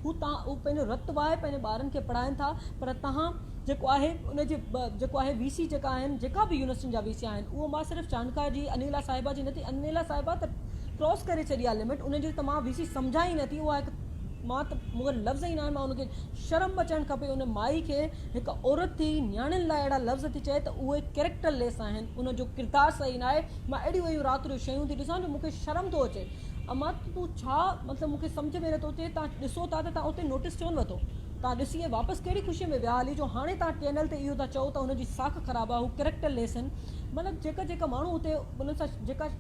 हू पंहिंजो रतु आहे पंहिंजे ॿारनि खे पढ़ाइनि था, पर तव्हां जेको आहे उनजे जेको आहे वीसी जेका आहिनि, जेका बि यूनिवर्सिटियुनि जा वीसी आहिनि, उहो मां सिर्फ़ु चाणका जी अनिला साहिबा जी नथी, अनिला साहिबा त क्रॉस करे छॾी आहे लिमिट, उनजी त मां वीसी सम्झा ई नथी। उहा हिकु मां त मूंखे लफ़्ज़ ई न आहे, मां उनखे शर्म अचणु खपे उन माई खे। हिकु औरत थी न्याणियुनि लाइ अहिड़ा लफ़्ज़ थी चए त उहे कैरेक्टर लेस आहिनि, उनजो किरदारु सही न आहे। मां अहिड़ियूं अहिड़ियूं राति जो शयूं थी ॾिसां जो मूंखे शर्म थो अचे। अमा तूं छा मतिलबु मूंखे सम्झ में नथो अचे। तव्हां ॾिसो था त तव्हां उते नोटिस छो न वठो? तव्हां ॾिसी वापसि कहिड़ी ख़ुशीअ में विया हली जो हाणे तव्हां चैनल ते इहो था चओ त हुनजी साख ख़राबु आहे, हू कैरेक्टर लेस आहिनि। मतिलबु जेका माण्हू हुते उन्हनि सां जेका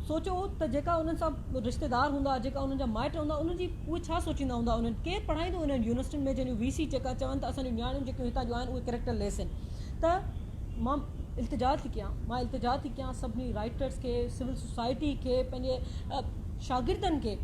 सोचो त जेका उन्हनि सां रिश्तेदार हूंदा, जेका उन्हनि जा माइट हूंदा, उन्हनि जी उहे छा सोचींदा हूंदा? उन्हनि केरु पढ़ाईंदो उन्हनि यूनिवर्सिटियुनि में जंहिंजूं वीसी जेका चवनि था असांजूं नियाणियूं जेके हितां जूं आहिनि उहे कैरेक्टर लेस आहिनि? त मां इल्तिजा थी कयां सभिनी राइटर्स खे, सिविल सोसाइटी खे, पंहिंजे शागिर्दनि खे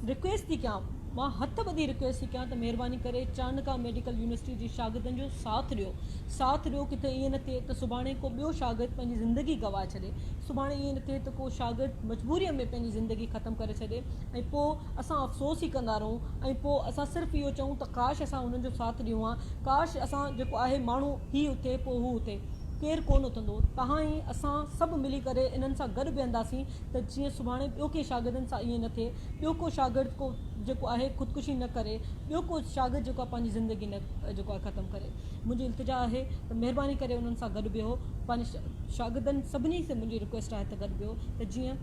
रिक्वेस्ट थी कयां, मां हथ ॿधी रिक्वेस्ट थी कयां त महिरबानी करे चाणका मेडिकल यूनिवर्सिटी जी शागिर्दनि जो साथ ॾियो। किथे ईअं न थिए त सुभाणे को ॿियो शागिर्द पंहिंजी ज़िंदगी गवाए छॾे, सुभाणे ईअं न थिए त को शागिर्द मजबूरीअ में पंहिंजी ज़िंदगी ख़तमु करे छॾे ऐं पोइ असां अफ़सोस ई कंदा रहूं ऐं पोइ असां सिर्फ़ु इहो चऊं त काश असां हुननि जो साथ ॾियूं हा, काश असां जेको आहे माण्हू ही उथे पोइ हू उथे। केरु कोन उथंदो, तव्हां ई असां सभु मिली करे इन्हनि सां गॾु बीहंदासीं त जीअं सुभाणे ॿियो कंहिं शागिर्दनि सां ईअं न थिए, ॿियो को शागिर्द को जेको आहे ख़ुदकुशी न करे, ॿियो को शागिर्द जेको आहे पंहिंजी ज़िंदगी न जेको आहे ख़तमु करे। मुंहिंजी इल्तिजा आहे त महिरबानी करे उन्हनि सां गॾु बीहो, पंहिंजे शागिर्दनि सभिनी से मुंहिंजी रिक्वेस्ट आहे त गॾु बीहो त जीअं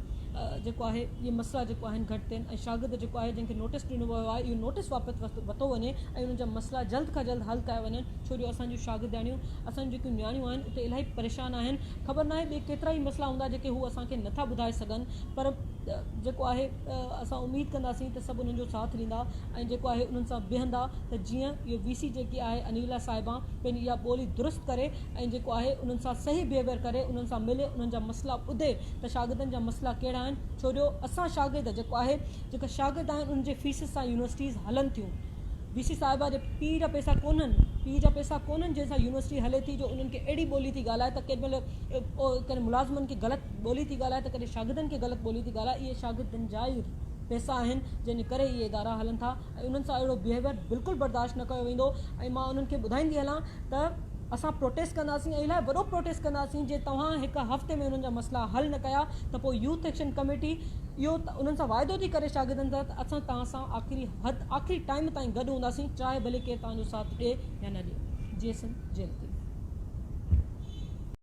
जेको आहे इहे मसइला जेको आहिनि घटि थियनि ऐं शागिर्द जेको आहे जंहिंखे नोटिस ॾिनो वियो आहे इहो नोटिस वापसि वरितो वञे ऐं उन्हनि जा मसइला जल्द खां जल्द हल कया वञनि। छो जो असांजूं शागिर्दाणियूं, असांजूं जेकियूं नियाणियूं आहिनि उते इलाही परेशान आहिनि। ख़बर न आहे ॿिए केतिरा ई मसइला हूंदा जेके हू असांखे नथा ॿुधाए सघनि, पर जेको आहे असां उमेदु कंदासीं त सभु उन्हनि जो साथ ॾींदा ऐं जेको आहे उन्हनि सां बीहंदा त जीअं इहो वीसी जेकी आहे अनिला साहिबा पंहिंजी इहा ॿोली दुरुस्त करे ऐं जेको आहे उन्हनि सां सही बिहेवियर करे, उन्हनि सां मिले, उन्हनि जा मसइला ॿुधे त शागिर्दनि जा मसइला कहिड़ा आहिनि। छो जो असां शागिर्द जेको आहे जेका शागिर्द आहिनि उन्हनि जे फीसिस सां यूनिवर्सिटीज़ हलनि थियूं। वीसी साहिबा जे पीउ जा पैसा कोन्हनि जंहिंसां यूनिवर्सिटी हले थी, जो उन्हनि खे अहिड़ी ॿोली थी ॻाल्हाए त केॾी महिल कॾहिं मुलाज़िमनि खे ग़लति ॿोली थी ॻाल्हाए त कॾहिं शागिर्दनि खे ग़लति ॿोली थी ॻाल्हाए। इहे शागिर्दनि जा ई पैसा आहिनि जंहिंजे करे इहे इदारा हलनि था ऐं उन्हनि सां अहिड़ो बिहेवियर बिल्कुलु बर्दाश्त न कयो वेंदो। ऐं मां उन्हनि खे ॿुधाईंदी हलां त असां प्रोटेस्ट कंदासीं ऐं इलाही वॾो प्रोटेस्ट कंदासीं। जे तव्हां हिकु हफ़्ते में उन्हनि जा मसइला हल न कया त पोइ यूथ एक्शन कमेटी इहो उन्हनि सां वाइदो थी करे शागिर्दनि सां त असां तव्हां सां आख़िरी टाइम ताईं गॾु हूंदासीं, चाहे भले केरु तव्हांजो साथ ॾिए या न ॾिए। जेसन जयंती।